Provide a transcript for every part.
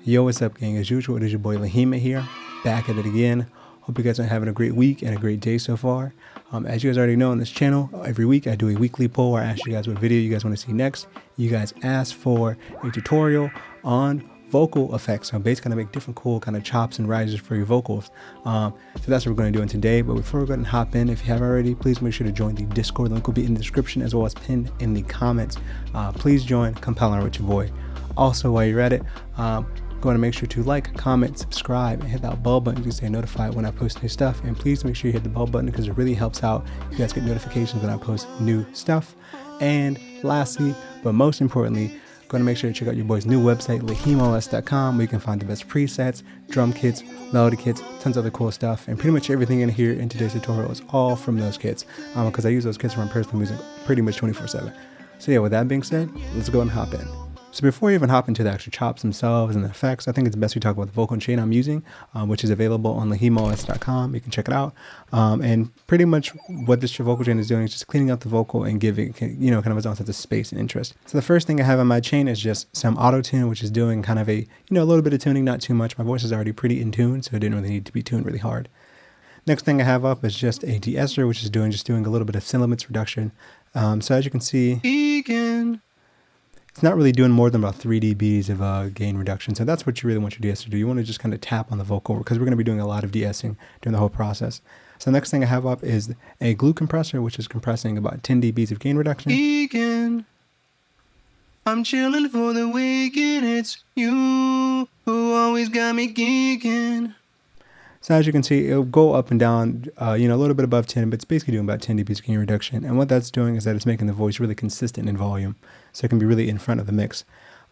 Yo, what's up, gang? As usual, it is your boy Lahima here, back at it again. Hope you guys are having a great week and a great day so far. As you guys already know on this channel, every week I do a weekly poll where I ask you guys what video you guys want to see next. You guys asked for a tutorial on vocal effects. So I'm basically going to make different cool kind of chops and risers for your vocals. So that's what we're going to do in today. But before we go ahead and hop in, if you haven't already, please make sure to join the Discord. The link will be in the description as well as pinned in the comments. Please join, compel on with your boy. Also, while you're at it, going to make sure to like, comment, subscribe, and hit that bell button to stay notified when I post new stuff. And please make sure you hit the bell button because it really helps out. You guys get notifications when I post new stuff. And lastly, but most importantly, going to make sure to check out your boy's new website, lahimols.com, where you can find the best presets, drum kits, melody kits, tons of other cool stuff. And pretty much everything in here in today's tutorial is all from those kits because I use those kits for my personal music pretty much 24/7. So yeah, with that being said, let's go and hop in. So before we even hop into the actual chops themselves and the effects, I think it's best we talk about the vocal chain I'm using, which is available on lahimols.com. You can check it out. And pretty much what this vocal chain is doing is just cleaning out the vocal and giving, kind of its own sense of space and interest. So the first thing I have on my chain is just some auto tune, which is doing kind of a, a little bit of tuning, not too much. My voice is already pretty in tune, so it didn't really need to be tuned really hard. Next thing I have up is just a de-esser, which is doing a little bit of sin limits reduction. So as you can see, it's not really doing more than about 3 dBs of gain reduction. So that's what you really want your de-esser to do. You want to just kind of tap on the vocal because we're going to be doing a lot of de-essing during the whole process. So the next thing I have up is a glue compressor, which is compressing about 10 dBs of gain reduction. I'm chilling for the weekend. It's you who always got me geeking. So as you can see, it'll go up and down, a little bit above 10, but it's basically doing about 10 dBs gain reduction. And what that's doing is that it's making the voice really consistent in volume, so it can be really in front of the mix.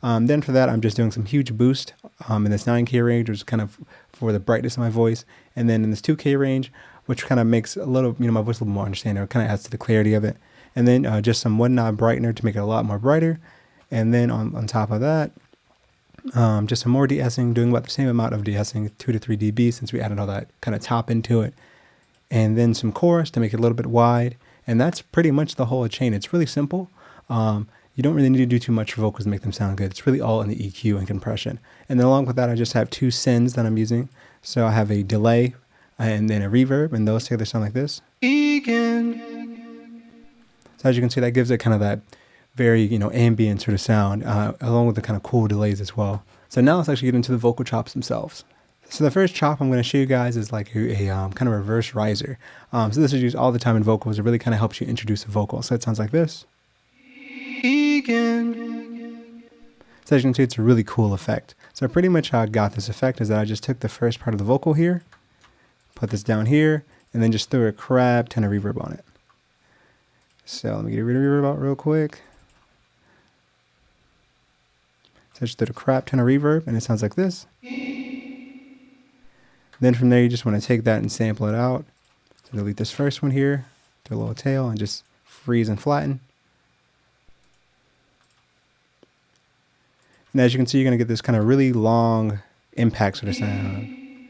Then for that, I'm just doing some huge boost in this 9K range, which is kind of for the brightness of my voice. And then in this 2K range, which kind of makes a little, my voice a little more understandable. It kind of adds to the clarity of it. And then just some one knob brightener to make it a lot more brighter. And then on top of that, just some more de-essing, doing about the same amount of de-essing, 2 to 3 dB, since we added all that kind of top into it. And then some chorus to make it a little bit wide. And that's pretty much the whole chain. It's really simple. You don't really need to do too much for vocals to make them sound good. It's really all in the EQ and compression. And then along with that, I just have 2 sends that I'm using. So I have a delay and then a reverb, and those together sound like this. So as you can see, that gives it kind of that very, ambient sort of sound, along with the kind of cool delays as well. So now let's actually get into the vocal chops themselves. So the first chop I'm going to show you guys is like a kind of reverse riser. So this is used all the time in vocals. It really kind of helps you introduce a vocal. So it sounds like this. So as you can see, it's a really cool effect. So pretty much how I got this effect is that I just took the first part of the vocal here, put this down here, and then just threw a crap ton of reverb on it. So let me get rid of reverb out real quick. So I just did a crap ton of reverb, and it sounds like this. Then from there, you just want to take that and sample it out. So delete this first one here, do a little tail, and just freeze and flatten. And as you can see, you're going to get this kind of really long impact sort of sound.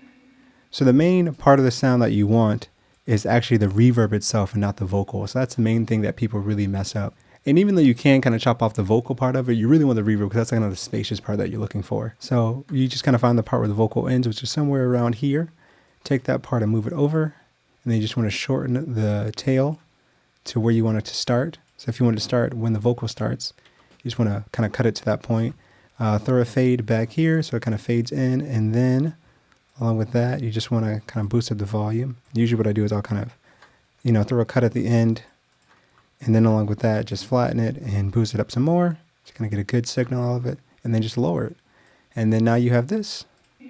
So the main part of the sound that you want is actually the reverb itself and not the vocal. So that's the main thing that people really mess up. And even though you can kind of chop off the vocal part of it, you really want the reverb because that's kind of the spacious part that you're looking for. So you just kind of find the part where the vocal ends, which is somewhere around here. Take that part and move it over. And then you just want to shorten the tail to where you want it to start. So if you want it to start when the vocal starts, you just want to kind of cut it to that point. Throw a fade back here so it kind of fades in. And then along with that, you just want to kind of boost up the volume. Usually what I do is I'll kind of, throw a cut at the end. And then along with that, just flatten it and boost it up some more. Just kind of get a good signal out of it. And then just lower it. And then now you have this. So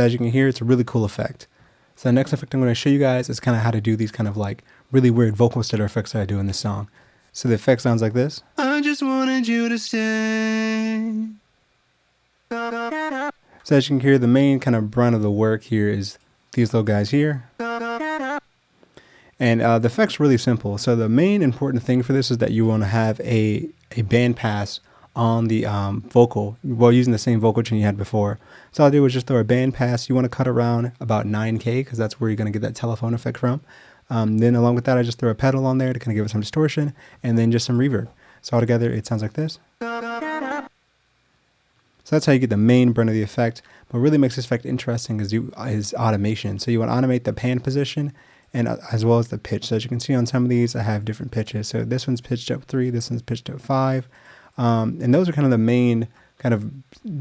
as you can hear, it's a really cool effect. So the next effect I'm going to show you guys is kind of how to do these kind of like really weird vocal stutter effects that I do in this song. So the effect sounds like this. I just wanted you to stay. So as you can hear, the main kind of brunt of the work here is these little guys here. And the effect's really simple. So the main important thing for this is that you want to have a band pass on the vocal while using the same vocal chain you had before. So all I did was just throw a band pass. You want to cut around about 9K because that's where you're going to get that telephone effect from. Then along with that, I just throw a pedal on there to kind of give it some distortion and then just some reverb. So altogether, it sounds like this. So that's how you get the main brunt of the effect. But what really makes this effect interesting is automation. So you want to automate the pan position and as well as the pitch. So as you can see on some of these, I have different pitches. So this one's pitched up 3, this one's pitched up 5. And those are kind of the main kind of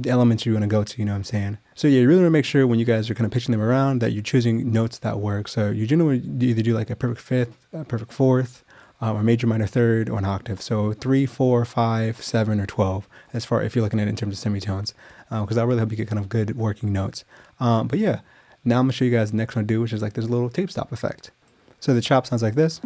elements you want to go to, you know what I'm saying? So yeah, you really want to make sure when you guys are kind of pitching them around that you're choosing notes that work. So you generally either do like a perfect fifth, a perfect fourth, or major minor third, or an octave. So 3, 4, 5, 7, or 12, as far if you're looking at it in terms of semitones, because that really help you get kind of good working notes. But yeah, now I'm gonna show you guys the next one to do, which is like this little tape stop effect. So the chop sounds like this.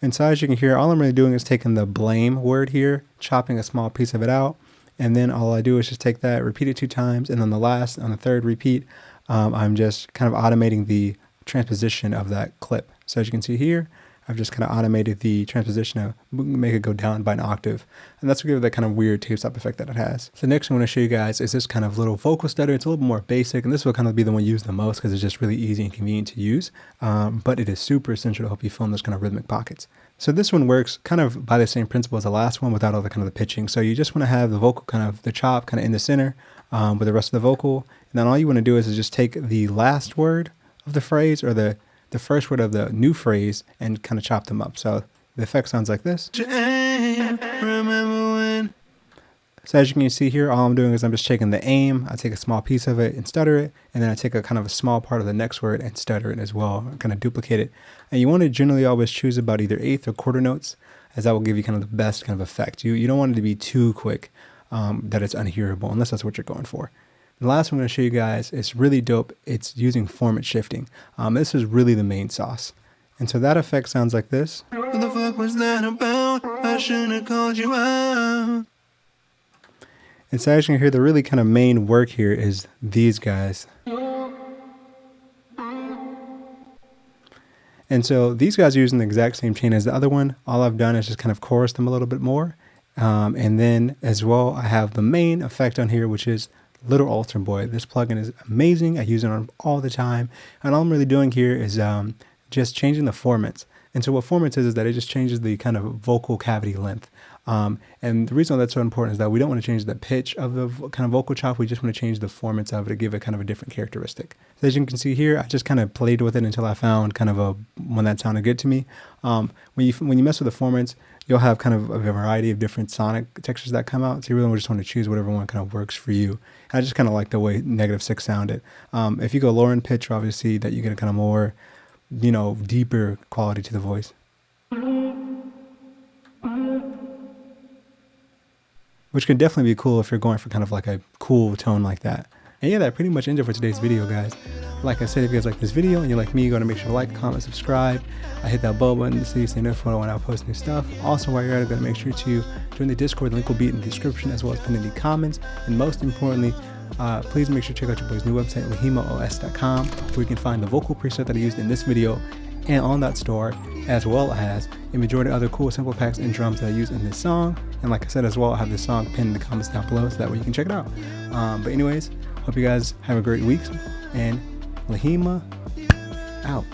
And so as you can hear, all I'm really doing is taking the blame word here, chopping a small piece of it out, and then all I do is just take that, repeat it 2 times, and on the third repeat, I'm just kind of automating the transposition of that clip. So as you can see here, I've just kind of automated the transposition of make it go down by an octave. And that's what gives that kind of weird tape stop effect that it has. So next I'm going to show you guys is this kind of little vocal stutter. It's a little bit more basic, and this will kind of be the one used the most because it's just really easy and convenient to use. But it is super essential to help you film those kind of rhythmic pockets. So this one works kind of by the same principle as the last one without all the kind of the pitching. So you just want to have the vocal kind of the chop kind of in the center with the rest of the vocal. And then all you want to do is just take the last word of the phrase or the first word of the new phrase and kind of chop them up. So the effect sounds like this. So as you can see here, all I'm doing is I'm just taking the aim, I take a small piece of it and stutter it, and then I take a kind of a small part of the next word and stutter it as well, kind of duplicate it. And you want to generally always choose about either eighth or quarter notes, as that will give you kind of the best kind of effect. You don't want it to be too quick that it's unhearable, unless that's what you're going for. The last one I'm going to show you guys is really dope. It's using format shifting. This is really the main sauce. And so that effect sounds like this. What the fuck was that about? I shouldn't have called you out. And so as you can hear, the really kind of main work here is these guys. And so these guys are using the exact same chain as the other one. All I've done is just kind of chorus them a little bit more. And then as well, I have the main effect on here, which is Little Altar Boy. This plugin is amazing. I use it on all the time. And all I'm really doing here is just changing the formats. And so what formats is that it just changes the kind of vocal cavity length. And the reason that's so important is that we don't want to change the pitch of the kind of vocal chop. We just want to change the formats of it to give it kind of a different characteristic. So as you can see here, I just kind of played with it until I found kind of one that sounded good to me. When you mess with the formats, you'll have kind of a variety of different sonic textures that come out. So you really just want to choose whatever one kind of works for you. And I just kind of like the way -6 sounded. If you go lower in pitch, obviously that you get a kind of more, deeper quality to the voice. Which can definitely be cool if you're going for kind of like a cool tone like that. And yeah, that pretty much ends it for today's video, guys. Like I said, if you guys like this video and you're like me, you're going to make sure to like, comment, subscribe. I hit that bell button so you stay notified when I post new stuff. Also, while you're at it, going to make sure to join the Discord. The link will be in the description as well as pinned in the comments. And most importantly, please make sure to check out your boy's new website, lahimaos.com, where you can find the vocal preset that I used in this video and on that store, as well as a majority of other cool sample packs and drums that I use in this song. And like I said as well, I have this song pinned in the comments down below so that way you can check it out. But anyways, hope you guys have a great week, and Lahima out.